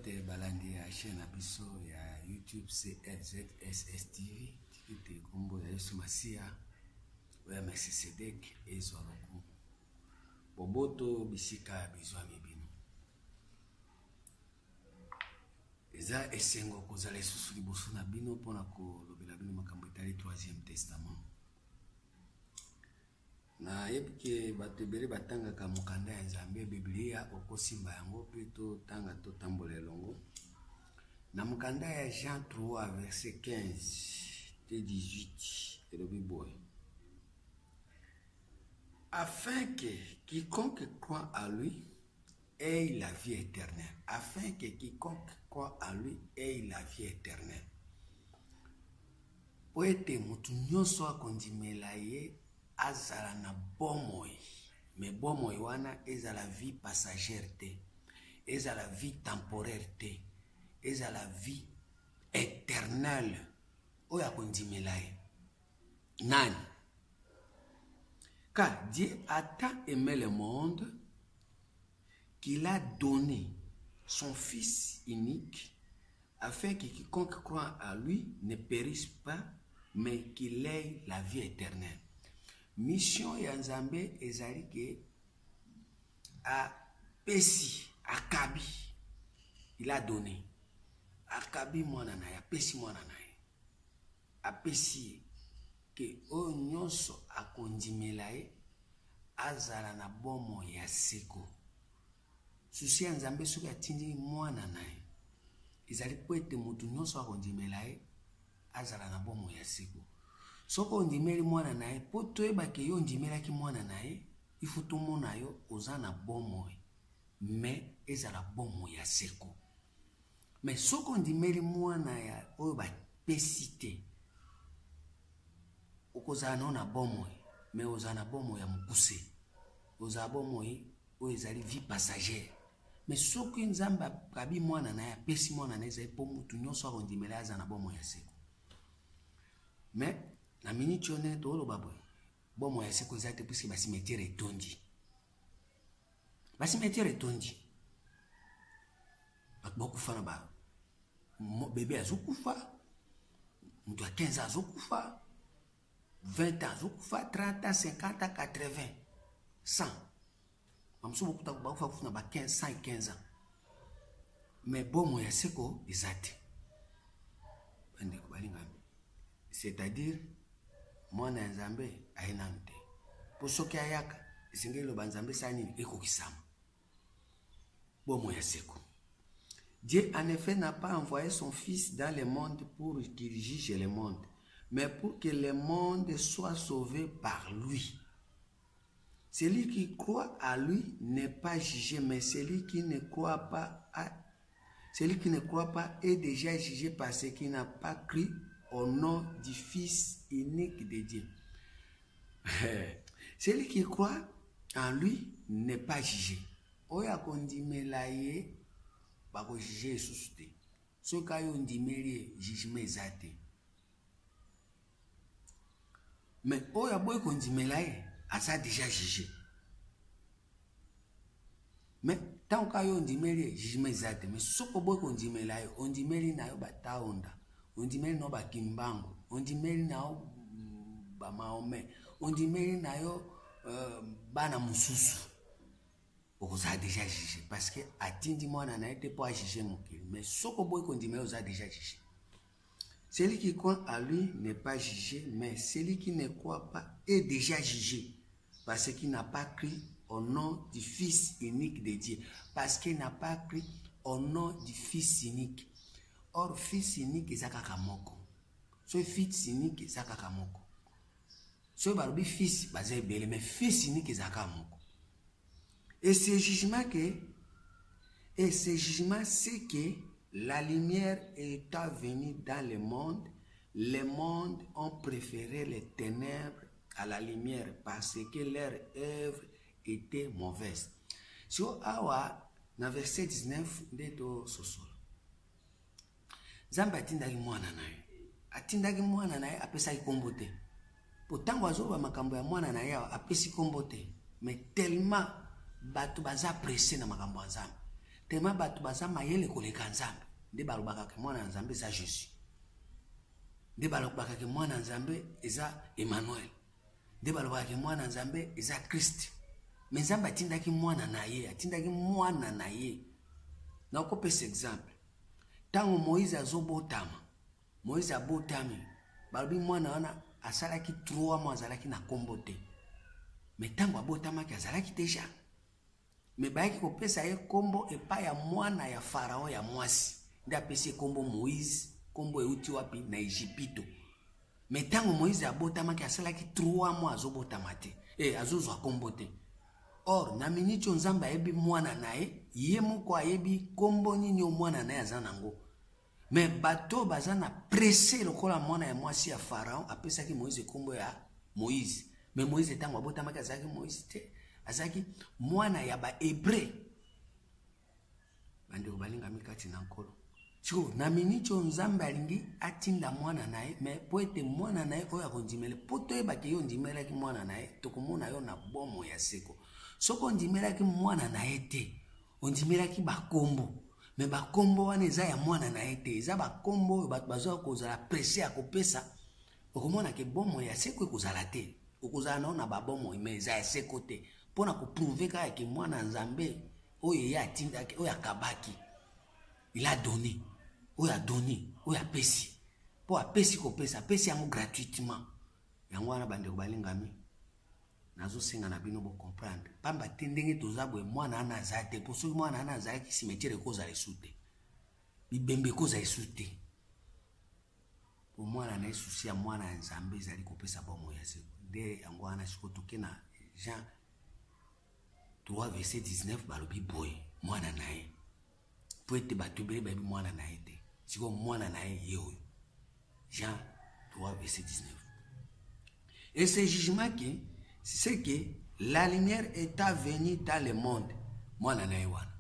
bote balandi ya chaîne abiso ya YouTube CRZSS TV tikite kombo ya Yesu Masia oya Melchisedek ezoloku boboto bisika bizwa mibino eza esengo kozala lisusu liboso na bino mpona kolobela bino makambo etali 3e testament na yebike bato ebele batangaka mokanda ya Nzambe Biblia okosimba yango mpe totanga totambola elongo na mokanda ya Jean 3 verset 15 te 18 elobi boye afin que quiconque croit à lui ait la vie éternelle. Afin que quiconque croit à lui ait la vie éternelle. Poete mutu nyonso akondimela ye azala na bomoi. Mais bomoi wana ezala vie passagère te. Ezala vie temporaire te. Ezala vie éternelle. Oya akondimela ye. Nani? Car Dieu a tant aimé le monde qu'il a donné son Fils unique afin que quiconque croit à lui ne périsse pas, mais qu'il ait la vie éternelle. Mission ya Nzambe ezali ke a pesi, akabi, il a donné. Akabi mwana na ya, pesi mwana na ya. A pesi ke o nyonso akondimela ye azala na bomo ya seko. Susi ya Nzambe soki atindi mwana na ye ezali po ete mutu nyonso akondimela ye azala na bomo ya seko. Soko ondimeli mwana na ye po toyebake yo ondimelaki mwana na ye ifu tomona yo oza na bomo me ezala bomo ya seko. Me soko ondimeli mwana ya oyo bapesi te okozala na bomo me oza na bomo ya mokuse. Oza bomo oyo ezali vie passagère. Mais soki Nzambe akabi mwana na ye apesi mwana na ye ezali po mutu nyonso akondimela aza na bomo ya seko. Mais na miniti oyo ndenge tooloba boye bomo ya seko eza te puisque basimetiere etondi. Basimetiere etondi. Bato bakufa na bebe azokufa, mutu ya 15 azokufa, 20 ans azokufa, 30 ans, 50 ans, 80, 100. Mamsu bokuta bakufa kufuna ba 15, 115 ans. Mais bomo ya seko ezate. Bande kubalinga. C'est-à-dire mwana ya Nzambe aina nte. Po soki ayaka esengeli ba Nzambe sani ekokisama. Bomo ya seko. Dieu en effet n'a pas envoyé son Fils dans le monde pour qu'il juge le monde, mais pour que le monde soit sauvé par lui. Celui qui croit à lui n'est pas jugé, mais celui qui ne croit pas est déjà jugé parce qu'il n'a pas cru au nom du Fils unique de Dieu. Celui qui croit en lui n'est pas jugé. Oya kondimela ye bako jugé sous-te. Ce cas yo ndimeli jugement ezate. Mais oya boy kondimela ye asa déjà jugé. Mais tant que yo ndimeli jugement ezate, mais soko boy kondimela ye ondimeli na yo bataonda, ondimeli no bakimbango, ondimeli na yo ba Maome, ondimeli na yo bana mususu. Oza déjà jugé parce que atindi mwana na été pas jugé mokili, mais soko boy kondimeli oza déjà jugé. Celui qui croit à lui n'est pas jugé, mais celui qui ne croit pas est déjà jugé, parce qu'il n'a pas cru au nom du Fils unique de Dieu. Parce qu'il n'a pas cru au nom du Fils unique. Or, Fils unique est Zakakamoko. Ce Fils unique est Zakakamoko. Ce barobi Fils, mais Fils unique est Zakakamoko. Et ce jugement, c'est que la lumière étant venue dans le monde ont préféré les ténèbres à la lumière parce que leur œuvre était mauvaise. Sur awa, na verset 19 de sosolo. Nzambe atindaki mwana na ye. Atindaki mwana na ye apesaki kombo te. Potango azoba makambo ya mwana na ye apesi kombo te. Mais tellement bato baza pressé na makambo ya Nzambe. tellement bato baza mayele koleka nzambe nde balobaka ke mwana nzambe eza Jésus nde balobaka ke mwana nzambe eza Emmanuel nde balobaka ke mwana nzambe eza Christ mais nzambe atindaki mwana na ye atindaki mwana na ye na okopesa exemple tango Moïse azobotama Moïse abotami balobi mwana wana asalaki 3 mois azalaki na kombo te mais tango abotamaki azalaki deja mais bayaki kopesa ye kombo epai ya mwana ya Farao ya mwasi nde apesi kombo Moïse kombo euti wapi na Ejipito mais tango Moïse abotamaki asalaki 3 mois azobotama te azozwa kombo te or na miniti nzambe ayebi mwana na ye moko ayebi kombo nini mwana na ye aza nango mais bato baza na pressé lokola mwana ya mwasi ya Farao apesaki Moïse kombo ya Moïse mais Moïse tango abotamaki azalaki Moïse te azalaki mwana ya ba Hébreu bandeko balingami kati na nkolo siko na miniti nzambe alingi atinda mwana na ye mais po ete mwana na ye oyo akondimele po toyebaki yo ndimelaki mwana na ye tokomona yo na bomo ya seko soko ondimelaki mwana na ye te ondimelaki bakombo mais bakombo wana eza ya mwana na ye te eza bakombo oyo bato bazwa kozala presse ya kopesa okomona ke bomo ya seko ekozala te okozala nao na babomo mais eza ya seko te mpona koprouve kaka ke mwana nzambe oyo ye atindaki oyo akabaki il a donné oyo adoni oyo apesi mpo apesi kopesa apesi yango gratuitement yango wana bandeko balingami nazosenga na bino bocomprendre pamba te ndenge toza boye mwana ana aza te mpo soki mwana ana azalaki cimetière ekozala esu te bibembe ekozala esu te po mwana na esusi ya mwana ya nzambe ezali kopesa bomo ya seko nde yango wana siko toke na Jean 3 verset 19 balobi boye mwana na ye po ete bato ebele bayebi mwana na ye te siko mwana na ye ye oyo Jean 3 verset 19 et ce jugement qui c'est que la lumière est venue dans le monde. Mwana na ye wana.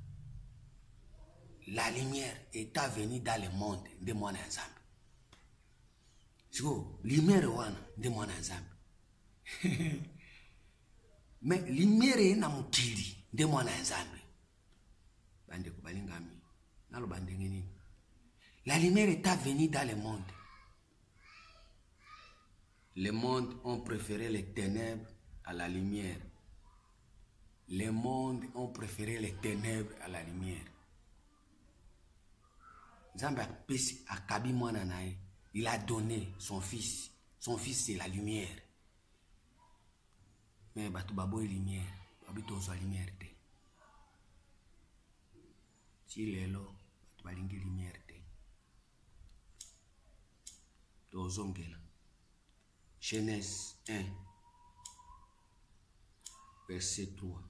La lumière est venue dans le monde de mwana nzambe. Siko lumière wana de mwana nzambe. Mais lumière na mukili de mwana nzambe. Bande ko balingami. Nalo bandenge nini? La lumière est venue dans le monde. Les mondes ont préféré les ténèbres à la lumière. Les mondes ont préféré les ténèbres à la lumière. Nzambe akabi mwana na ye. Il a donné son fils. Son fils c'est la lumière. Mais bato baboy lumière. Babito zo lumière te. Si lelo bato balingi lumière te. Tozongela. Genèse 1. Verset 3.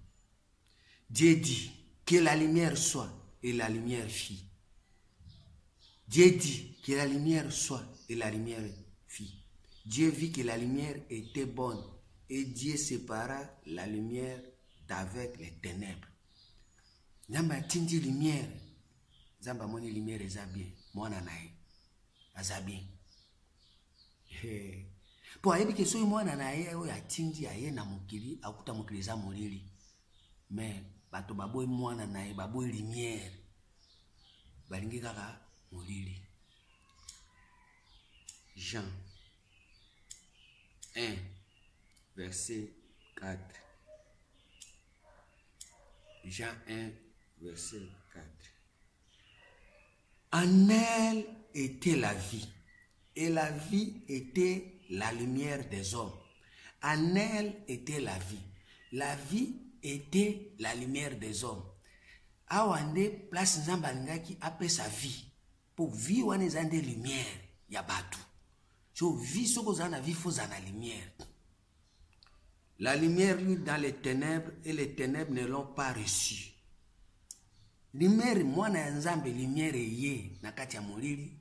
Dieu dit que la lumière soit et la lumière fit. Dieu dit que la lumière soit et la lumière fit. Dieu vit que la lumière était bonne et Dieu sépara la lumière d'avec les ténèbres. Namba tindi lumière. Zamba moni lumière eza bien. Mwana nae. Aza bien. Po ayebi ke soki mwana na ye oyo atindi aye na mokili akuta mokili eza molili mais bato baboyi mwana na ye baboyi lumière balingi kaka molili. Jean 1 verset 4. Jean 1 verset 4. En elle était la vie et la vie était la lumière des hommes. En elle était la vie. La vie était la lumière des hommes. Awande place nzamba lingaki ape sa vie. Pour vie wane zande lumière ya batu. So vie soko zana vie faut zana lumière. La lumière lui dans les ténèbres et les ténèbres ne l'ont pas reçue. Lumière mwana nzambe lumière ye nakati ya molili.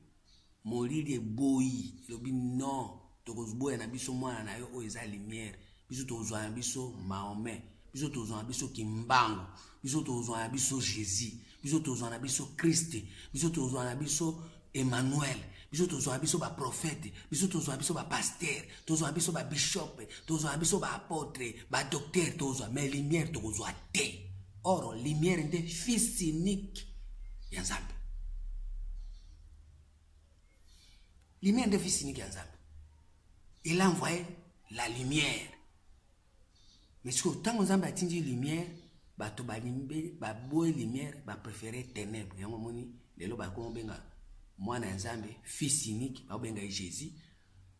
Molili boyi lobi non. Tokozboya na biso mwana na yo oyo eza lumière biso tozwa na biso Mahomet biso tozwa na biso Kimbangu biso tozwa na biso Jésus biso tozwa na biso Christ biso tozwa na biso Emmanuel biso tozwa na biso ba prophète biso tozwa na biso ba pasteur tozwa na biso ba bishop tozwa na biso ba apôtre ba docteur tozwa mais lumière tokozwa te Or, lumière de fils unique. Yanzambe. Lumière de fils unique Yanzambe. Il a envoyé la lumière. Mais ce que tant que Yanzambe a dit lumière, bato balimbe, baboe lumière, ba préférer ténèbres. Yango moni, lelo ba ko benga mwana Yanzambe, fils unique, ba benga Jésus,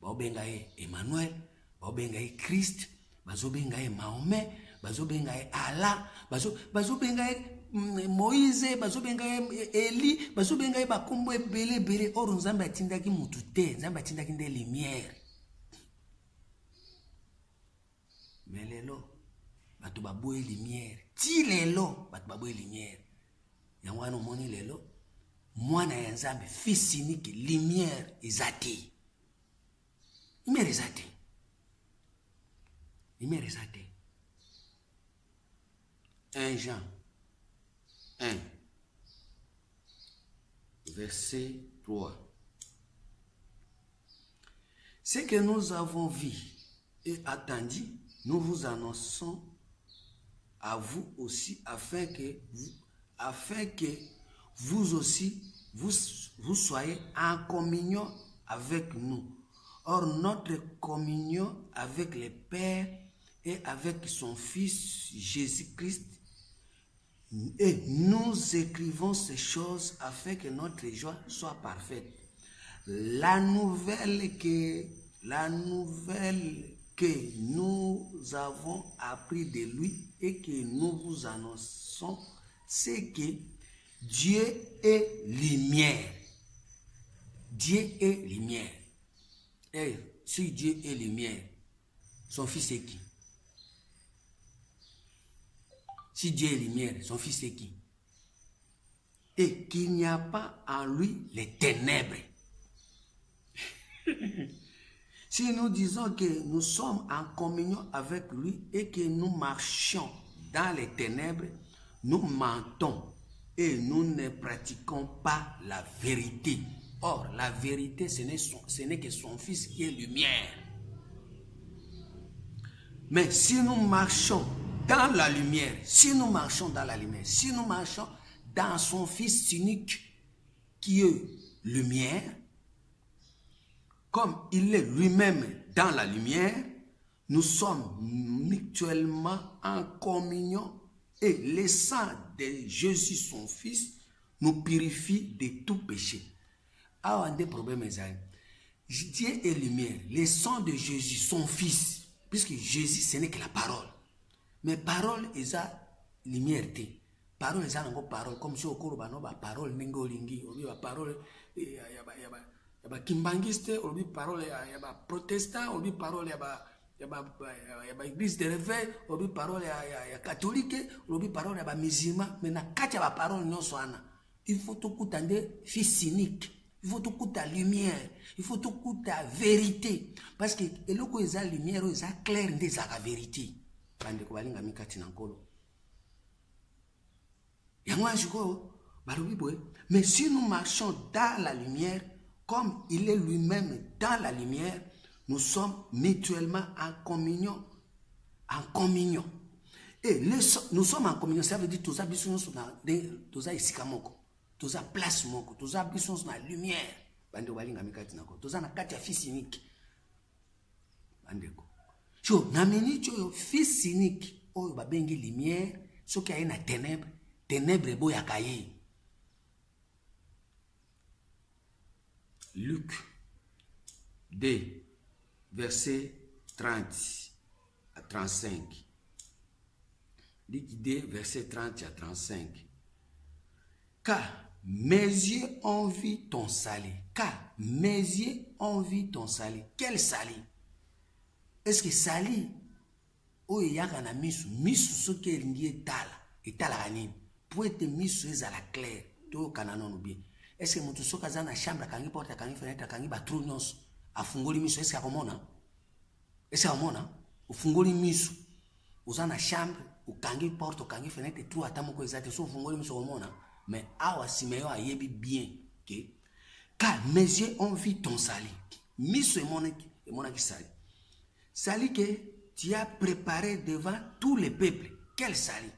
ba benga Emmanuel, ba benga Christ, ba benga Mahomet, ba benga Allah, ba benga Moïse, ba benga Eli, ba benga ba kombo ebele bele. Or Nzambe atindaki mutu te, Nzambe atindaki nde lumière. Mais lelo bato baboe lumière. Ti lelo bato baboe lumière. Yango wana moni lelo mwana ya Nzambe fils unique lumière ezate. Lumière ezate. Lumière ezate. 1 Jean 1 verset 3. Ce que nous avons vu et attendu, nous vous annonçons à vous aussi, afin que vous aussi, vous soyez en communion avec nous. Or, notre communion avec le Père et avec son Fils Jésus-Christ, et nous écrivons ces choses afin que notre joie soit parfaite. La nouvelle que nous avons appris de lui et que nous vous annonçons, c'est que Dieu est lumière. Dieu est lumière. Et si Dieu est lumière, son fils est qui? Si Dieu est lumière, son fils est qui? Et qu'il n'y a pas en lui les ténèbres. Si nous disons que nous sommes en communion avec lui et que nous marchons dans les ténèbres, nous mentons et nous ne pratiquons pas la vérité. Or, la vérité, ce n'est que son Fils qui est lumière. Mais si nous marchons dans la lumière, si nous marchons dans son Fils unique qui est lumière, comme il est lui-même dans la lumière, nous sommes mutuellement en communion et le sang de Jésus, son Fils, nous purifie de tout péché. Alors, un des problèmes est Dieu est lumière, le sang de Jésus, son Fils, puisque Jésus, ce n'est que la parole. Mais parole est la lumière. Parole est encore parole, comme si au cours de parole, n'ingolingi, la parole, yaba kimbangiste, obi parole yaba protestant, obi parole yaba église de réveil, obi parole ya catholique, obi parole yaba musulman, mais na kati yaba parole non soana. Il faut tout coûter fils unique, il faut tout coûter lumière, il faut tout coûter vérité, parce que eloko eza lumière, eza clair ndeza la vérité. Bande ko balinga mikati na nkolo. Yango ajiko balobi boye, mais si nous marchons dans la lumière, comme il est lui-même dans la lumière, nous sommes mutuellement en communion. En communion. Et nous sommes en communion, ça veut dire que tous les isikamoko, tous les place moko, tous les bisons dans la lumière. Bande walinga mikati nako, tous na kati ya fils unique. Bandeko. Jo, na minute yo fils unique, oyo babengi lumière, soki aye na ténèbres, ténèbres boya kaye. Luc 2, verset 30 à 35. Luc 2, verset 30 à 35. Car mes yeux ont vu ton salut. Car mes yeux ont vu ton salut. Quel salut? Est-ce que salut? Oh, il y a un misu. Misu, ce qui est lié et talanin. Pour être misu, c'est à la claire. Tout cananon ou bien. Est-ce que mon tout soka dans la chambre, quand il porte, quand il fenêtre, quand il bat trop nyons, a fungoli misu, est-ce qu'il y a comment? Est-ce qu'il y a comment? Au fungoli misu, aux dans la chambre, ou quand il porte, quand il fenêtre, tout à tamoko exact, sauf fungoli misu au monde. Mais awa simeyo a yebi bien que car mes yeux ont vu ton salut. Misu et mon qui salut. Salut que tu as préparé devant tous les peuples. Quel salut?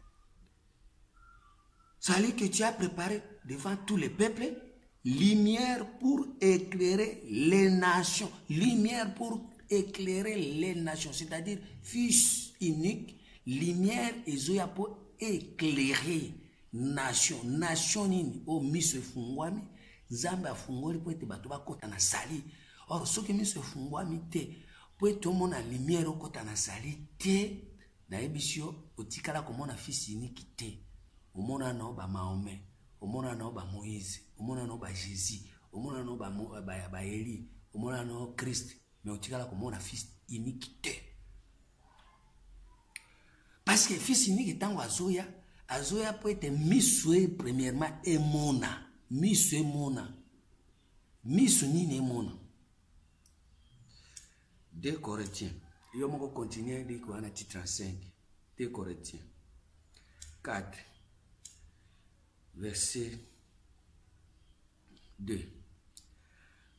salut que tu as préparé devant tous les peuples, lumière pour éclairer les nations. Lumière pour éclairer les nations, c'est-à-dire fils unique, lumière ezoya pour éclairer nation. Nation nini o miso fungwami, Nzambe afungoli po ete bato bakota na sali. Or soki miso fungwami te, po ete omona lumière okota na sali te, na ebisio otikala komona fils unique te. Omona na ba Mahomet, omona na ba Moïse, omona na ba Jésus, omona na ba Eli, omona na Christ, mais otikala komona fils unique te. Parce que fils unique tango azoya peut être miswe premièrement emona, miswe mona, misu nini emona. 2 Corinthiens, yo moko continuer de ko na titre 5. 2 Corinthiens 4 verset 2.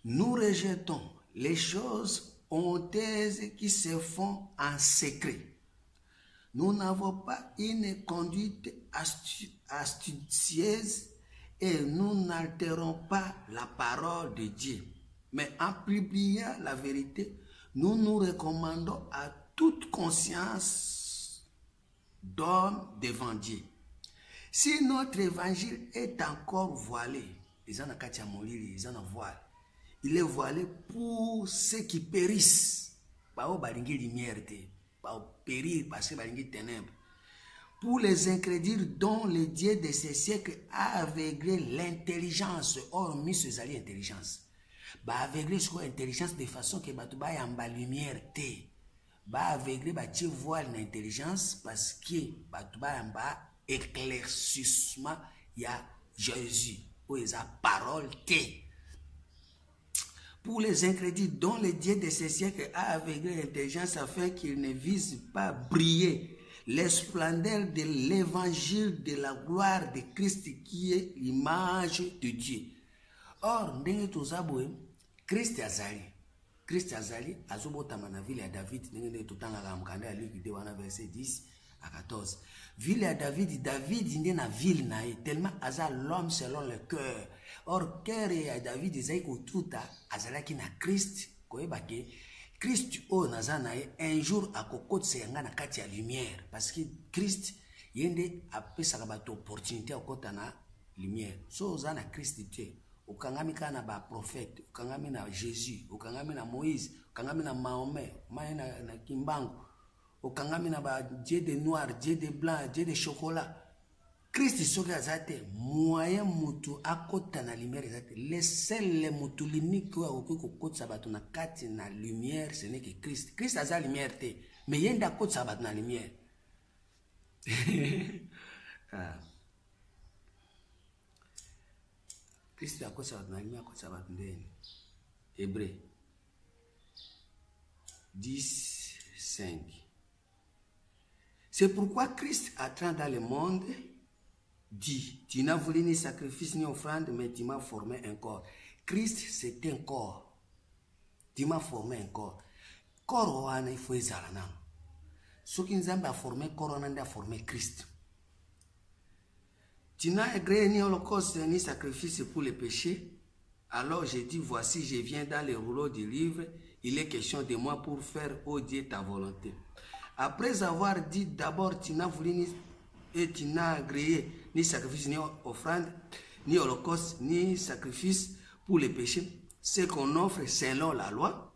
Nous rejetons les choses honteuses qui se font en secret. Nous n'avons pas une conduite astucieuse et nous n'altérons pas la parole de Dieu. Mais en publiant la vérité, nous nous recommandons à toute conscience d'homme devant Dieu. Si notre évangile est encore voilé, il est voilé pour ceux qui périssent. Périr parce que ténèbres. Pour les incrédules dont le Dieu de ces siècles a aveuglé l'intelligence. Or, mis ce alliés intelligence. Aveuglé sur l'intelligence de façon que Batouba y a lumière té. Aveuglé Dieu voile l'intelligence parce que Batouba y a éclaircissement y a Jésus. Ou y a parole té. Pour les incrédules dont le Dieu de ces siècles a aveuglé l'intelligence afin qu'ils ne visent pas briller les splendeurs de l'évangile de la gloire de Christ qui est l'image de Dieu. Or, ndenge tozaboe, Christ azali, azobotama na ville ya David, ndenge totanga mkanda ya Luc 2 verset 10 à 14. Ville ya David nde na ville na ye, tellement aza l'homme selon le cœur. Or, cœur ya David ezali kotuta azalaki na Christ, koyeba ke Christ o naza na ye un jour akokotisa yanga na kati ya lumière, parce que Christ yende apesaka bato opportunité akota na lumière. So oza na Christ te, okangami kaka na ba prophète, okangami na Jésus, okangami na Moïse, okangami na Mahomet, maye na Kimbangu, okangami na ba Dieu de noir, Dieu de blanc, Dieu de chocolat. Christ soki azate moyen mutu akota na lumière ezate. Le seul mutu l'unique oyo akoki kokotisa bato na kati na lumière, ce n'est que Christ. Christ aza lumière te, mais yende akotisa bato na lumière. Christ akotisa bato na lumière, akotisa bato ndeni. Hébreu 10:5. C'est pourquoi Christ entrant dans le monde dit, tu n'as voulu ni sacrifice ni offrande, mais tu m'as formé un corps. Christ, c'est un corps. Tu m'as formé un corps. Corps wana il faut ezalana. Ce qui nous a formé corps wana a formé Christ. Tu n'as agréé ni holocauste ni sacrifice pour les péchés. Alors j'ai dit, voici, je viens dans les rouleaux du livre. Il est question de moi pour faire, ô Dieu, ta volonté. Après avoir dit, d'abord, tu n'as voulu ni et tu n'as agréé ni sacrifice, ni offrande, ni holocauste, ni sacrifice pour les péchés, ce qu'on offre selon la loi.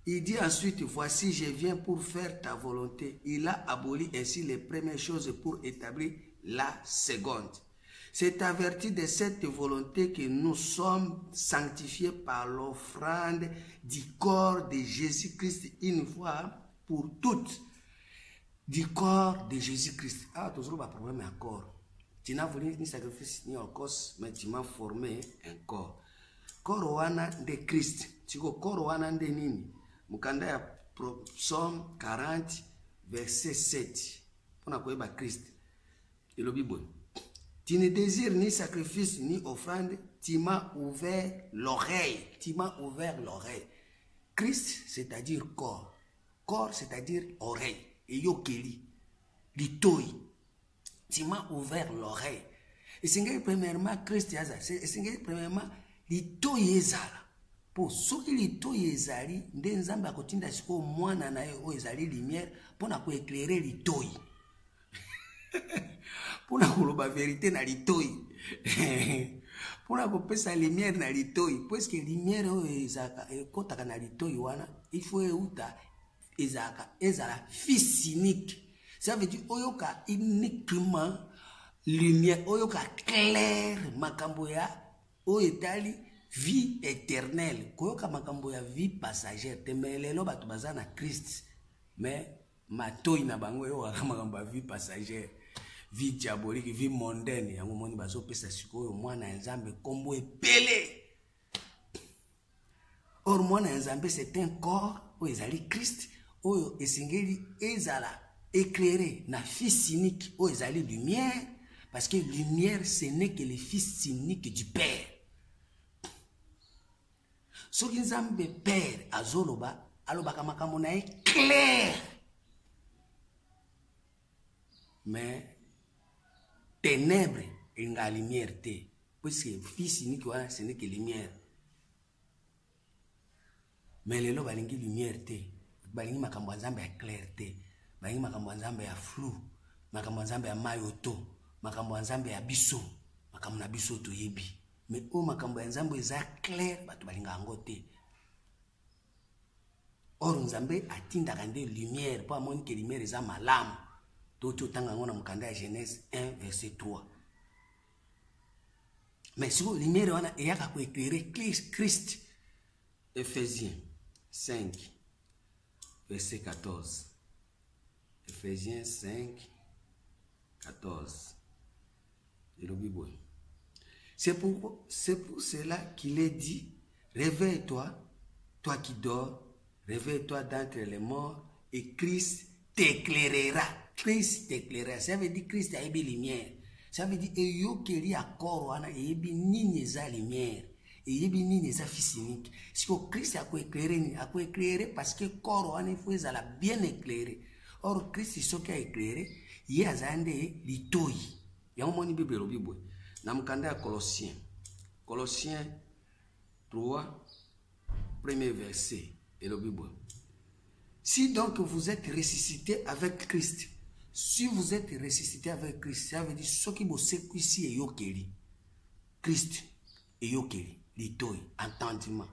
Il dit ensuite, voici, je viens pour faire ta volonté. Il a aboli ainsi les premières choses pour établir la seconde. C'est à vertu de cette volonté que nous sommes sanctifiés par l'offrande du corps de Jésus-Christ une fois pour toutes. Du corps de Jésus-Christ. Ah, toujours un problème un corps. Tu n'as voulu ni sacrifice ni holocauste, mais tu m'as formé un corps. Corps wana de Christ. Tiko corps wana de nini? Mukanda ya Psaume 40 verset 7. On a quoi Christ. Et le Bible. Tu ne désires ni sacrifice ni offrande, tu m'as ouvert l'oreille. Tu m'as ouvert l'oreille. Christ, c'est-à-dire corps. Corps, c'est-à-dire oreille. Et yokeli, litoi. Tu m'as ouvert l'oreille. esengeli premièrement Christ aza esengeli premièrement litoyi ezala po soki litoyi ezali nde nzambe akotinda siko mwana na ye oyo ezali lumière mpona koéclaire litoyi mpona koloba vérité na litoyi mpona kopesa lumière na litoyi puisque lumière oyo ezalaka ekotaka na litoyi wana il faut euta ezala fils unique. Ça veut dire oyoka uniquement lumière, oyoka clair makambo ya oyo etali vie éternelle, koyoka makambo ya vie passagère. Temelelo bato baza na Christ, mais matoi na bango yoka makambo ya vie passagère, vie diabolique, vie mondaine. Yango moni bazo pesa sikoyo mwana nzambe kombo epele. Or mwana nzambe c'est un corps oyo ezali Christ oyo esengeli ezala éclairé na fils unique oyo ezali lumière, parce que lumière ce n'est que le fils unique du Père. Soki nzambe Père azoloba alobaka makambo na ye clair, mais ténèbres inga lumière te, puisque fils unique wana ce n'est que lumière. Mais lelo balingi lumière te, balingi makambo nzambe ya clair te, balingi makambo nzambe ya flou, makambo nzambe ya mayoto, makambo nzambe ya biso, makambo na biso toyebi. Mais o makambo nzambe eza clair bato balinga yango te. Or nzambe atindaka nde lumière po amoni ke lumière eza malamu. Toti otanga yango na mokanda ya Genèse 1 verset 3. Mais siko lumière wana eyaka ko éclairer Christ. Ephésiens 5 verset 14. Ephésiens 5 14. Et le Bible. C'est pour cela qu'il est dit, réveille-toi, toi qui dors, réveille-toi d'entre les morts, et Christ t'éclairera. Christ t'éclairera. Ça veut dire Christ a ébi lumière. Ça veut dire eyo keri akoro ana ebi nini eza lumière. Ebi nini eza fils unique. Si Christ a éclairé parce que corps ana il faut ezala bien éclairé. Or Christ soki a éclairé, ye azande litoyi. Yango moni Bible lo Bible. Na mukanda ya Colossiens 3 premier verset et le Bible. Si donc vous êtes ressuscité avec Christ, si vous êtes ressuscité avec Christ, ça veut dire ce qui vous séquissi et yokeli. Christ et yokeli, litoy, entendement.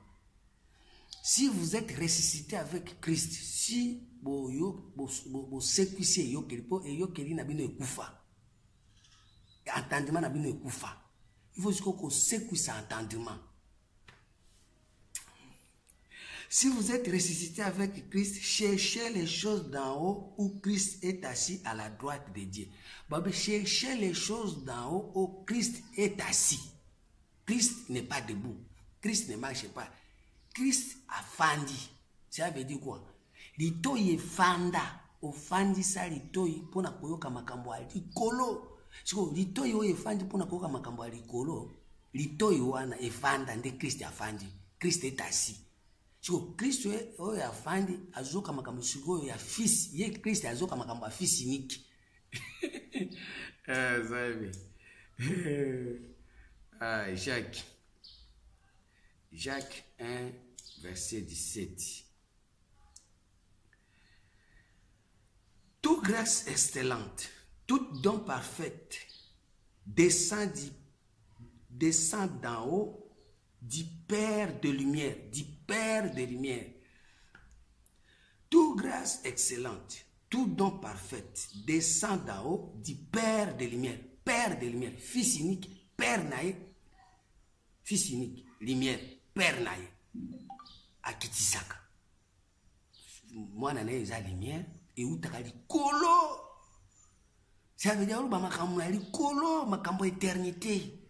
Si vous êtes ressuscité avec Christ, si vous séquissi et yokeli na bino ekufa. Entendement na bino ekufa. Il faut que séquisse entendement. Si vous êtes ressuscité avec Christ, cherchez les choses d'en haut où Christ est assis à la droite de Dieu. Babé, cherchez les choses d'en haut où Christ est assis. Christ n'est pas debout. Christ ne marche pas. Christ a fandi. Ça veut dire quoi? Litoyi fanda. Ofandi sa litoyi pona koyoka makambo a likolo. Siko litoyi oyo efandi pona koyoka makambo a likolo. Litoyi wana efanda nde Christ afandi. Christ est assis. So Christ oyo afandi azoka makambo sikoyo ya fils, ye Christ azoka makambo ya fils unique. Zabe. Jacques 1 verset 17. Toute grâce excellente, toute don parfaite descend d'en haut du Père de lumière, du Père de lumière. Toute grâce excellente, tout don parfaite descend d'en haut du Père de lumière. Père de lumière, fils unique, Père naïe, fils unique, lumière, Père naïe. Akitisaka. Moi, naïe, eza lumière, et où t'as dit colo. Ça veut dire, ma makambo na likolo, makambo éternité.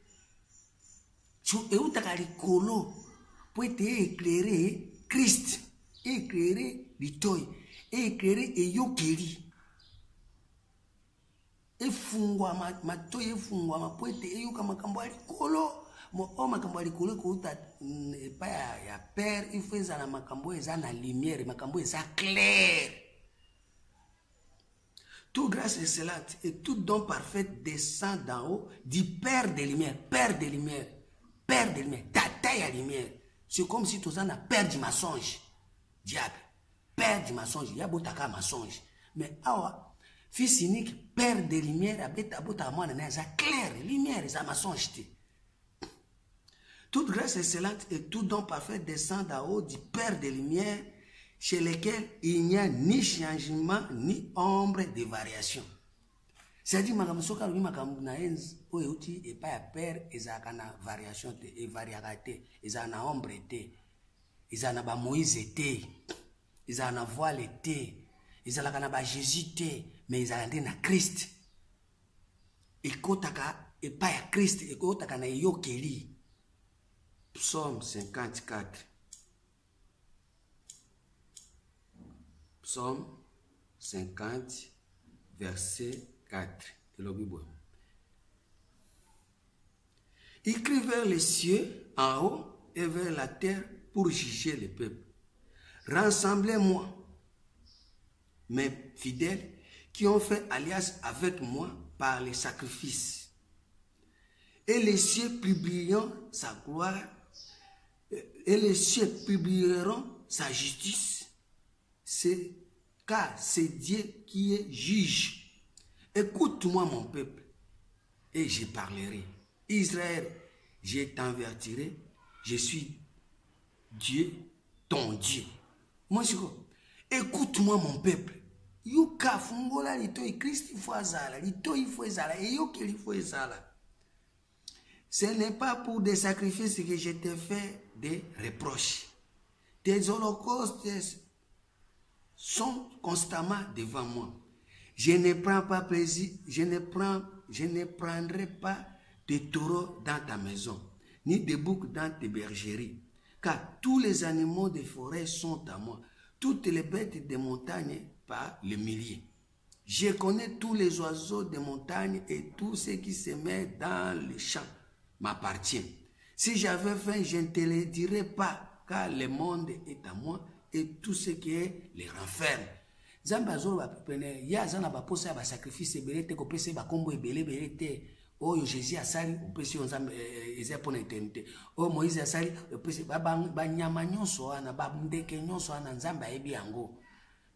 Et où t'as dit colo, pour être éclairé, Christ, éclairé litoy, éclairé et yokeli. Et fungwa ma toy e fungwa ma pour être yoka makambo na likolo. Mo o makambo na likolo ko uta pa ya père, il faut ça na makambo eza na lumière, makambo eza clair. Toute grâce excellente et tout don parfait descend d'en haut du Père des Lumières. Père des Lumières. Père des Lumières. Tata ya lumière. C'est comme si tu as un père du mensonge. Diable. Père du mensonge. Il y a botaka mensonge. Mais awa, fils unique, Père des Lumières, abeta bota moi na za clair, lumière, za mensonge. Toute grâce excellente et tout don parfait descend d'en haut du Père des Lumières, chez lesquels il n'y a ni changement, ni ombre de variation. C'est-à-dire, Magamusoka, lui, Magamunaenz, Oyuti, et pas à père, et ça a variation, et variabilité, et ça a ombre, et ça a Moïse, et ça a voile, et ça a Jésus, mais ils ont un Christ. Et Kotaka, et pas à Christ, et Kotaka na Yokeli. Psaume 54. Psaume 50, verset 4 de la Bible. Il crie vers les cieux en haut et vers la terre pour juger le peuple. Rassemblez-moi, mes fidèles, qui ont fait alliance avec moi par les sacrifices. Et les cieux publieront sa gloire, et les cieux publieront sa justice. Car c'est Dieu qui est juge. Écoute-moi, mon peuple, et je parlerai. Israël, je t'avertirai, je suis Dieu, ton Dieu. Moi, je dis, écoute-moi, mon peuple. Yuka fungola lito et Christ il faut azala, lito il faut azala, et yo qu'il faut azala. Ce n'est pas pour des sacrifices que je te fais des reproches. Tes holocaustes sont constamment devant moi. Je ne prends pas plaisir, je ne prendrai pas de taureaux dans ta maison, ni de boucs dans tes bergeries, car tous les animaux des forêts sont à moi, toutes les bêtes des montagnes par les milliers. Je connais tous les oiseaux des montagnes et tout ce qui se met dans les champs m'appartient. Si j'avais faim, je ne te le dirais pas, car le monde est à moi et tout ce qui est les renferme. Zamba zolo ba pene ya zana ba posa ba sacrifice belete ko pese ba kombo ebele belete o yo Jésus asali o pese on zamba eza pona eternité o Moïse asali o pese ba nyama nyonso ana ba ndeke nyonso ana nzamba ebi yango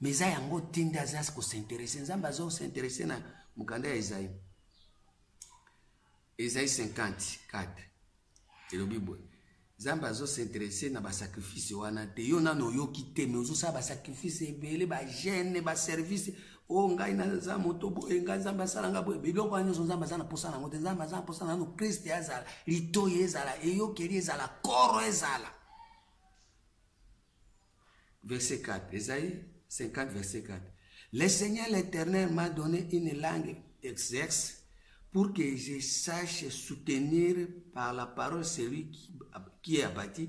meza yango tinda zas ko s'intéresser nzamba zo s'intéresser na mukanda ya Isaïe 54 et le Bible Zamba zo s'intéresser na ba sacrifice wana te yo na no yo kite mais ozo sa ba sacrifice ebele ba gêne ba service o ngai na za moto bo ngai zamba salanga bo biloko anyo zamba zana posa na ngote zamba zana posa na no Christ yazala lito yezala e yo keli ezala koro ezala. Verset 4, Isaïe 50 verset 4. Le Seigneur l'Éternel m'a donné une langue exerce pour que je sache soutenir par la parole celui qui est abattu.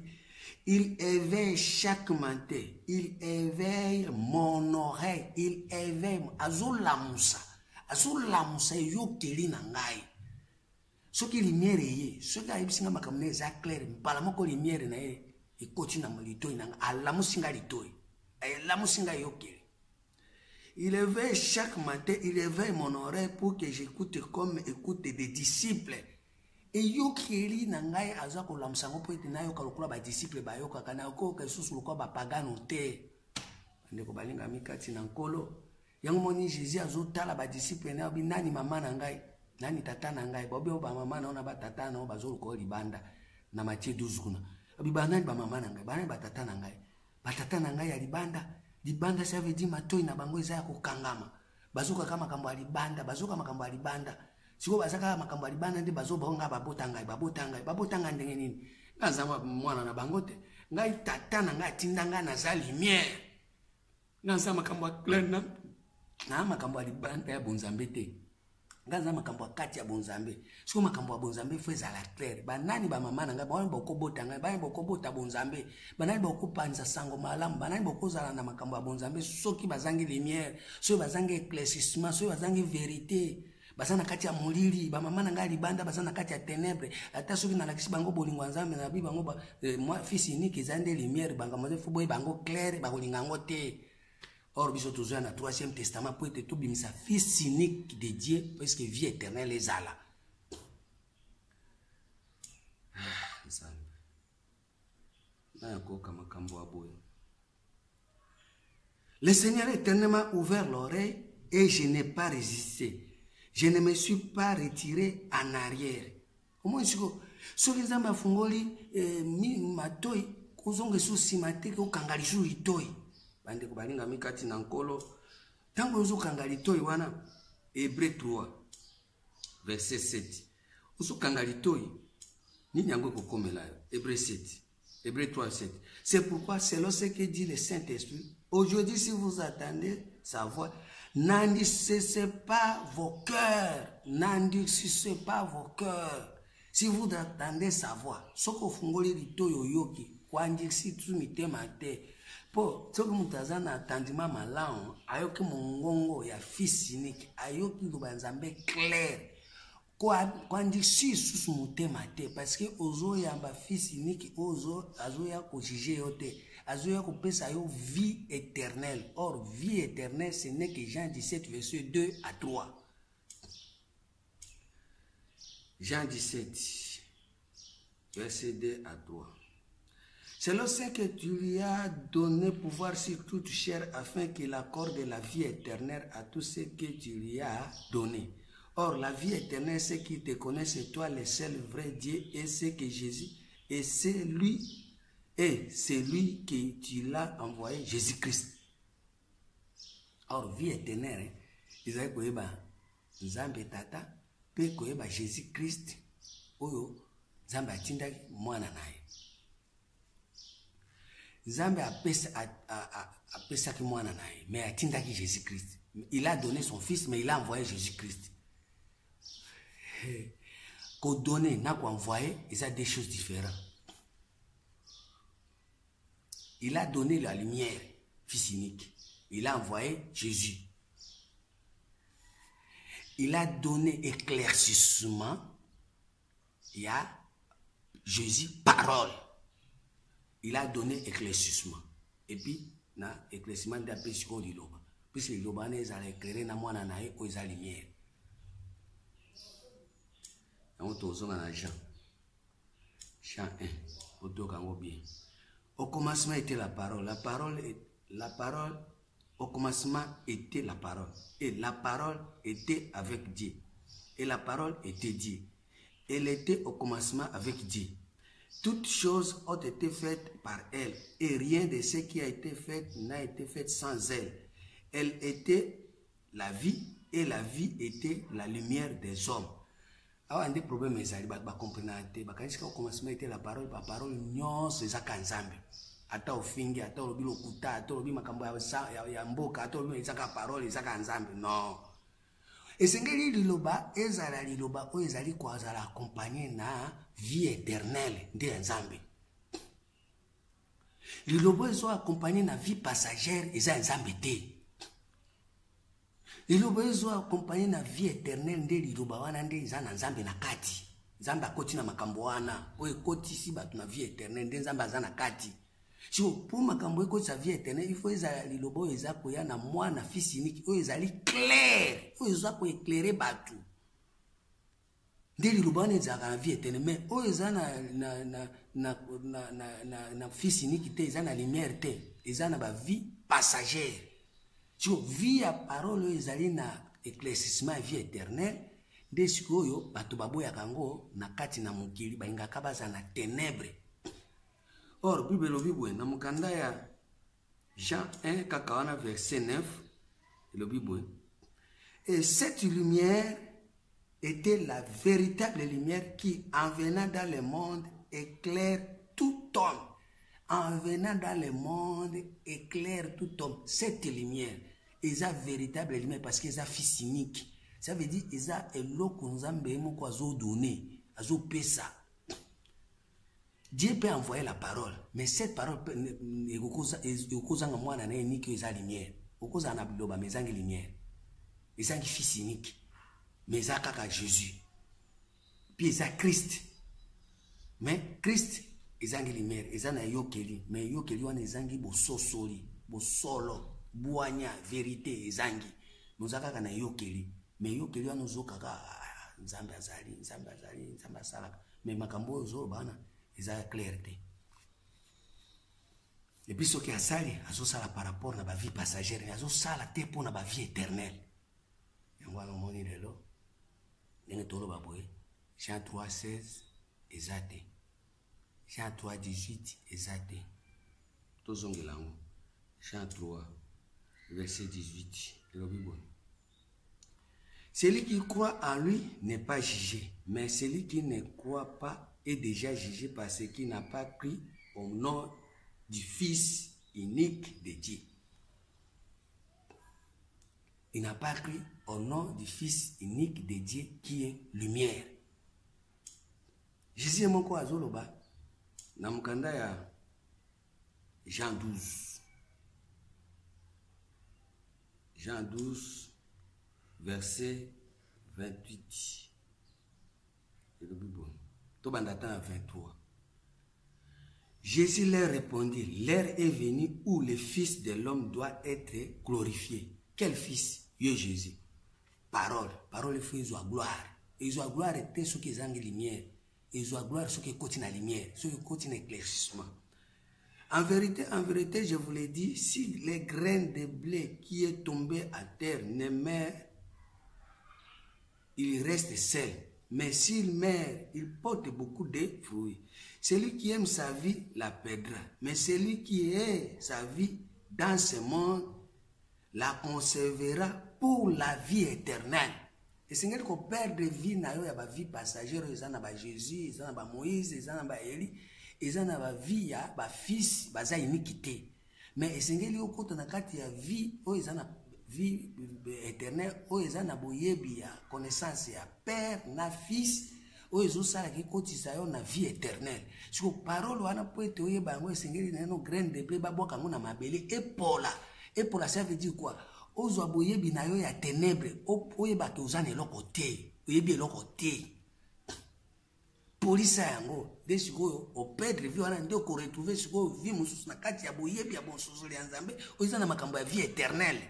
Il éveille chaque matin, il éveille mon oreille, il éveille azula musa yo keli na ngai. Soki lumière ye, soki ayibisinga makambo eza clair, mpala moko lumière na ye ekoti na molito nanga alamusinga litoi. Alamusinga yo keli. Il éveille chaque matin, il éveille mon oreille pour que j'écoute comme écoute des disciples. Et yo keli nangai aza ko lamsango po etina yo kalukula ba disciples ba yo kakana ko ka susu ko ba pagano te. Ndeko balinga mikati na nkolo. Yango moni Jésus azotala ba disciples na bi nani mama na ngai, nani tata na ngai, bobe ba mama na ona ba tata na ba zolo ko libanda na Matthieu 12 kuna. Abi banani ba mama na ngai, banani ba tata na ngai. Ba tata na ngai ya libanda. Libanda ça veut dire matoi na bango eza ko kangama. Bazuka kama makambo ya libanda, bazuka makambo ya libanda. Siko bazaka makambo ya libanda ndi bazo bonga babotanga ndenge nini. Ngazama mwana na bango te. Ngai tata na ngai tindanga na za lumière. Ngaza makambo ya klana na makambo ya libanda ya bonzambe te. Ngaza makambo ya kati ya bonzambe. Siko makambo ya bonzambe feza la claire. Banani ba mama na ngai bana bokobota ngai, bana bokobota bonzambe. Banani bokopanza sango malamu, banani bokozala na makambo ya bonzambe soki bazangi lumière, soki bazangi éclaircissement, soki bazangi vérité. Bazana kati ya mulili, ba mama na ngai libanda bazana kati ya ténèbres. Ata soki na lakisi bango bolingo nzambe na bi bango moi fils unique ezande lumière banga moze fubo bango clair ba kolinga ngo te. Or, biso toujours dans le 3e testament pour être tout bimisa fils unique de Dieu parce que vie éternelle est là. Le Seigneur a éternellement ouvert l'oreille et je n'ai pas résisté. Je ne me suis pas retiré en arrière. Au moins, si les gens fungoli matoi, kozonge sous simate ko kangali sous itoi. Bande ko balinga mikati na nkolo. Tango zo kangali toi wana Hébreux 3 verset 7. Uso kangali toi ni nyango ko komela Hébreux 7. Hébreux 3 7. C'est pourquoi selon ce que dit le Saint-Esprit, aujourd'hui si vous attendez sa voix, n'endurcissez pas vos cœurs. N'endurcissez pas vos cœurs. Si vous attendez sa voix, soko fungoli rito yoyoki, kwandiksi tu mitema te. Po, soko mutazana attendima malao, ayoki mongongo ya fils unique, ayoki lubanzambe clair. Kwandiksi susu mutema te, parce que ozo yamba fils unique, ozo azoya kojije yote. Azoya kopesa yo vie éternelle. Or, vie éternelle, ce n'est que Jean 17, verset 2 à 3. Jean 17, verset 2 à 3. C'est lorsque que tu lui as donné pouvoir sur toute chair afin qu'il accorde la vie éternelle à tout ce que tu lui as donné. Or, la vie éternelle, c'est qu'il te connaît, c'est toi le seul vrai Dieu et c'est que Jésus, et c'est lui que tu l'as envoyé, Jésus-Christ. Or, vie éternelle, ils ont dit, Nzambe tata, pe koyeba Jésus-Christ, oyo, Nzambe atindaki mwana naye. Nzambe apesaki mwana naye, mais atindaki Jésus-Christ. Il a donné son fils, mais il a envoyé Jésus-Christ. Qu'on donne, n'a qu'à envoyer, ils ont des choses différentes. Il a donné la lumière, fils unique. Il a envoyé Jésus. Il a donné éclaircissement. Il y a Jésus, parole. Il a donné éclaircissement. Et puis, na éclaircissement d'après ce qu'on dit là. Puisque le Libanais a éclairé na moi na ou la lumière. On tourne dans Jean. Jean 1. On tourne bien. Au commencement était la parole. La parole, au commencement était la parole. Et la parole était avec Dieu. Et la parole était Dieu. Elle était au commencement avec Dieu. Toutes choses ont été faites par elle. Et rien de ce qui a été fait n'a été fait sans elle. Elle était la vie. Et la vie était la lumière des hommes. Alors, un des problèmes, c'est que comprendre. Au commencement était la parole non, c'est ça qu'on s'ambe. Ata ofingi, ata olobi lokuta, ata olobi makambo ya mboka, ata olobi ezaka parole, ezaka nzambe. Non. Esengeli liloba, ezala liloba, o ezali kwa azala accompagné na vie éternelle de nzambe. Liloba ezo accompagné na vie passagère, eza nzambe te. Liloba ezo accompagné na vie éternelle de liloba wana nde eza na nzambe na kati. Nzambe akoti na makambo wana, o ekoti si batu na vie éternelle nde nzambe aza na kati. Si pour makambo eko sa vie éternelle, il faut ezali liloba eza koya na mwana fils unique, o ezali clair, o eza ko éclairer batu. Nde liloba na ezaka na vie éternelle, mais o eza na fils unique te, eza na lumière te, eza na ba vie passagère. Si vie à parole ezali na éclaircissement vie éternelle, nde sikoyo batu baboyaka ngo na kati na mokili bayingaka baza na ténèbres. Or, Bible Bible, dans mon candidat, Jean 1, kakawana, verset 9, le Bible. Et cette lumière était la véritable lumière qui, en venant dans le monde, éclaire tout homme. En venant dans le monde, éclaire tout homme. Cette lumière, est la véritable lumière parce qu'elle est fils unique. Ça veut dire qu'elle est donné, pesa. Dieu peut envoyer la parole, mais cette parole est lumière. Ils ont fils unique, mais ils ont Jésus. Puis ils ont Christ. Mais Christ, ils ont lumière, ils ont yokeli, mais yokeli on ils ont bososoli, bosolo. Bouanya, vérité, ezangi. Nous avons un yokeli. Mais yokeli, nous avons Nzambe azali, Nzambe azali, Nzambe asalaka. Mais makambo zo bana, eza clarté. Et puis ce qui a sali, azo sala par rapport à la vie passagère, azo sala te pour la vie éternelle. Yango no moni lelo. Nenge tolo baboye. Jean 3:16 ezate. Jean 3:18 ezate. Tozongelango. Jean 3 verset 18. Le Bible. Celui qui croit en lui n'est pas jugé, mais celui qui ne croit pas est déjà jugé parce qu'il n'a pas cru au nom du Fils unique de Dieu. Il n'a pas cru au nom du Fils unique de Dieu qui est lumière. Jésus est mon quoi azoloba. Namukanda ya Jean 12. Jean 12. Verset 28. Et le Bible. Tobandata 23. Jésus leur répondit, l'heure est venue où le Fils de l'homme doit être glorifié. Quel Fils? Dieu Jésus. Parole. Parole il faut ils ont gloire. Ils ont gloire était ceux qui ont lumière. Ils ont gloire ceux qui continuent la lumière, ceux qui continuent l'éclaircissement. En vérité, je vous l'ai dit, si les graines de blé qui est tombé à terre ne meurent, il reste seul. Mais s'il meurt, il porte beaucoup de fruits. Celui qui aime sa vie la perdra. Mais celui qui est sa vie dans ce monde la conservera pour la vie éternelle. Et c'est qu'on perd de vie, il y a une vie passagère, il y a Jésus, il y a Moïse, il y a Élie, il y a une vie, il y a un fils, il y a une iniquité. Mais c'est qu'il y a une vie, il y a une vie éternelle, il y a une connaissance, il y a père, na fils, il y a une vie éternelle. Si vous parlez, vous pouvez dire que il y a une graine de blé, et pour la ça veut dire quoi? Ozo aboyebi na yo ya ténèbres, oyeba ke ozane lokote, oyebi lokote. Polisa yango, de siko o perdre vie wana ndio ko retrouver siko vie mususu na kati ya boyebi ya bonsoso ya Nzambe, oyeza na makambo ya vie éternelle.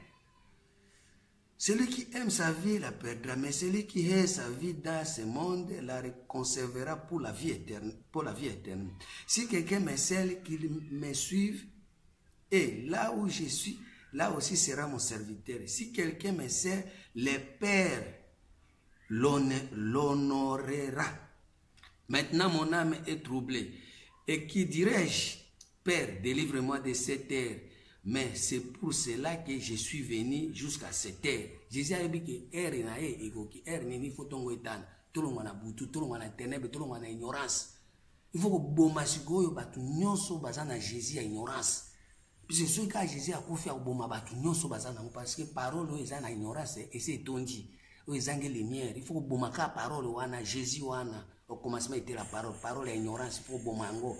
Celui qui aime sa vie la perdra, mais celui qui hait sa vie dans ce monde la conservera pour la vie éternelle, Si quelqu'un me scelle, qu'il me suive, et là où je suis, là aussi sera mon serviteur. Si quelqu'un me sert, le Père l'honorera. Maintenant, mon âme est troublée. Et qui dirais-je? Père, délivre-moi de cette terre. Mais c'est pour cela que je suis venu jusqu'à cette terre. Jésus a dit que er na ego ki er ni fotongo etana. Tout le monde a boutu, tout le monde a ténèbres, tout le monde a ignorance. Il faut que bomasiko batu nyonso bazana Jésus a ignorance. C'est ce que Jésus a confié au bon batu nyonso bazana parce que parole ils ont ignorance et c'est tondi. Ils ont lumière. Il faut que bomaka parole wana Jésus wana au commencement était la parole est ignorance, il faut bomango.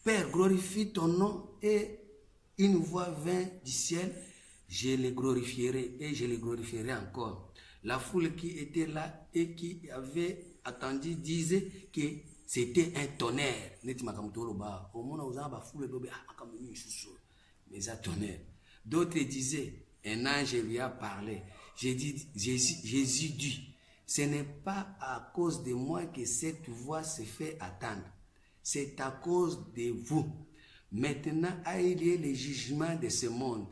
Père, glorifie ton nom et une voix vint du ciel, je le glorifierai et je le glorifierai encore. La foule qui était là et qui avait attendu disait que c'était un tonnerre. Mais un tonnerre. D'autres disaient, un ange lui a parlé. Jésus dit, ce n'est pas à cause de moi que cette voix se fait attendre. C'est à cause de vous. Maintenant a eu lieu le jugement de ce monde.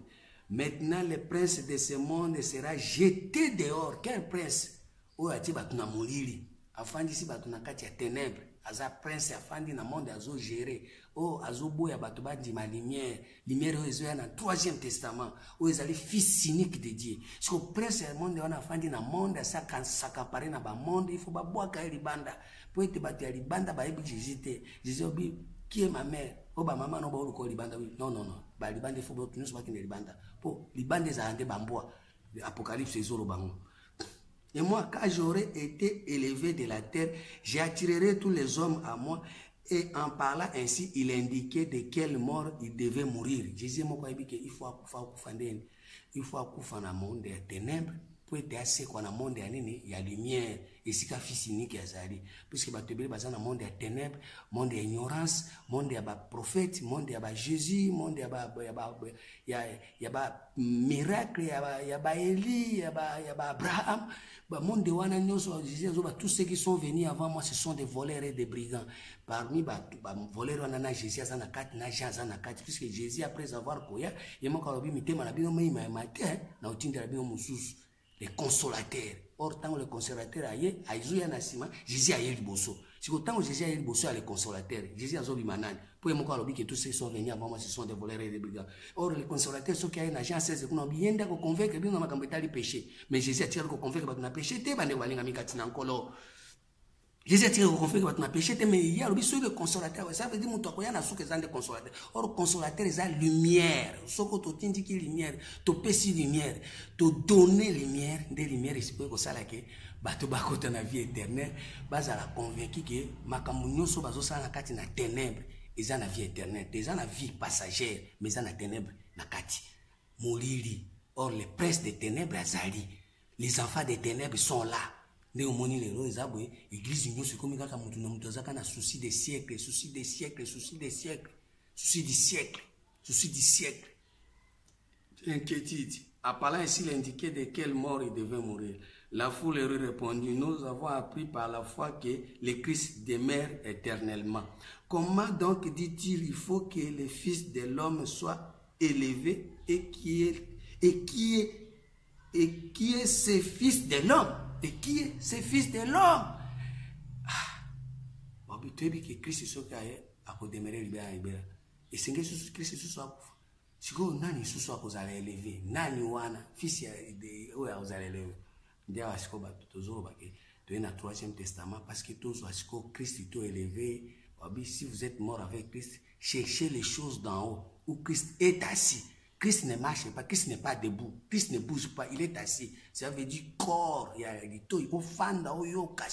Maintenant le prince de ce monde sera jeté dehors. Quel prince? Oh, ati batuna molili. Afandi si batuna kati ya ténèbres. Aza prince afandi na monde azo gérer. Oh, azo boya batu badi ma lumière. Lumière oyo ezoya na 3e testament. Oh, ezali fils unique de Dieu. Si ko prince ya monde wana afandi na monde sakapare na ba monde, il faut ba boaka libanda. Po ete batu ya libanda ba yebi Jésus te. Jésus obi qui est ma mère? Oh, bah, maman, non, bah, libanda. Non, non, non. Bah, libanda, il faut que nous soyons libanda. Pour libanda, ça a été bambois. Apocalypse, c'est zoro bango. Et moi, quand j'aurai été élevé de la terre, j'attirerai tous les hommes à moi. Et en parlant ainsi, il indiquait de quelle mort il devait mourir. Jésus m'a dit qu'il faut accoucher. Il faut accoucher dans le monde des ténèbres. Pour être assez qu'on a monde il y a lumière. esika fils unique azali puisque bato ebele baza na monde ya ténèbres, monde ya ignorance, monde ya baprophète, monde ya Jésus, monde ya miracle, ya Élie, ya Abraham, monde wana nyonso Jésus azoba tous ceux qui sont venus avant moi ce sont des voleurs et des brigands. Parmi voleurs wana na Jésus aza na kati na Jean aza na kati puisque Jésus après avoir koya yemaka lobi mitema na bino mai matin na otindela bino mususu les consolateurs. Or, tant que le consolateur aye, aïzouya nasima, Jésus aye liboso. Si tant que Jésus aye liboso, les consolateurs, Jésus azobi manani. Pour moi, quand on dit que tous ceux qui sont venus avant moi, ce sont des voleurs et des brigands. Or, les consolateurs, ceux qui aient une agence, c'est qu'on a bien d'accord convaincre que nous avons commis péché. Mais Jésus a tiré le convaincre que nous avons péché, t'es bandé walinga mikatina encore. Jésus a tiré le convaincre que nous avons péché, mais il y a le consolateur. Ça veut dire que nous avons des consolateurs. Or, le consolateur, c'est la lumière. Ce que tu as dit que lumière, tu as lumière, tu donner lumière, des lumières, c'est pour ça que bato bakota na vie éternelle, bazala convaincu que makambo nyonso bazosala na kati na ténèbres, eza na vie éternelle, eza na vie passagère, mais eza na ténèbres na kati. Molili. Or, les princes des ténèbres azali, les enfants des ténèbres sont là. L'église union c'est comme un souci des siècles, souci des siècles, souci des siècles, souci du siècle, souci du siècle. Inquiétude. Appelant ainsi l'indiqué de quelle mort il devait mourir. La foule lui répondit, nous avons appris par la foi que le Christ demeure éternellement. Comment donc dit-il, il faut que le Fils de l'homme soit élevé et qui est ce Fils de l'homme? Et qui est ce Fils de l'homme? Tu as dit que Christ est à demeurer libéré. Et c'est que Christ est si vous n'avez pas vous allez élever, nani wana fils de où vous allez élever. Dia wasiko ba tozo ba ke tu es dans le 3e testament parce que tous wasiko Christ est élevé. Si vous êtes mort avec Christ, cherchez les choses d'en haut où Christ est assis. Christ ne marche pas, Christ n'est pas debout, Christ ne bouge pas, il est assis. Ça veut dire corps, il y a des toits, il fanda oyoka,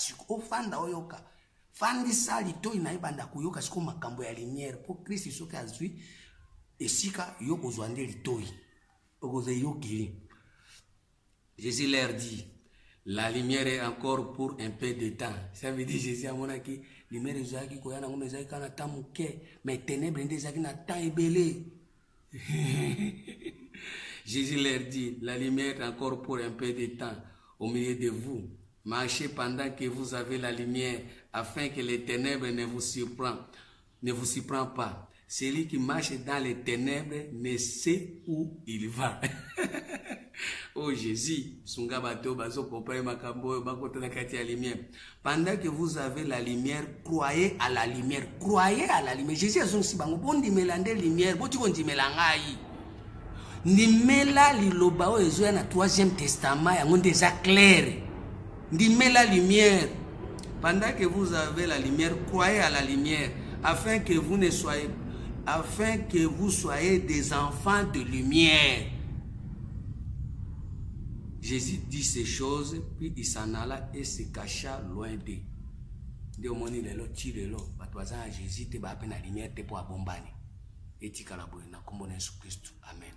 fanda oyoka. Fandi sa lito inaibanda kuyoka siko makambo ya lumière pour Christ soki azui esika yoko zwande litoi. Ogoze yokili. Jésus leur dit, la lumière est encore pour un peu de temps. Ça veut dire Jésus a monaki, lumière ezaki koyana ngome ezaki kana tamuke, mais ténèbres ndezaki na temps ebele. Jésus leur dit, la lumière est encore pour un peu de temps au milieu de vous. Marchez pendant que vous avez la lumière, afin que les ténèbres ne vous surprennent pas. Celui qui marche dans les ténèbres ne sait où il va. Oh Jésus, pendant que vous avez la lumière, croyez à la lumière. Croyez à la lumière. Jésus a dit, si vous avez la lumière, vous avez la lumière. Ndimela liloba o ezo na 3e testament yango déjà clair. Ndimela lumière. Pendant que vous avez la lumière, croyez à la lumière, afin que vous soyez des enfants de lumière. Jésus dit ces choses, puis il s'en alla et se cacha loin d'eux. Dieu moni lelo tirelo, batwaza Jésus te ba pe na lumière te po abombani. Etika la boye na kombo na Jésus Christ. Amen.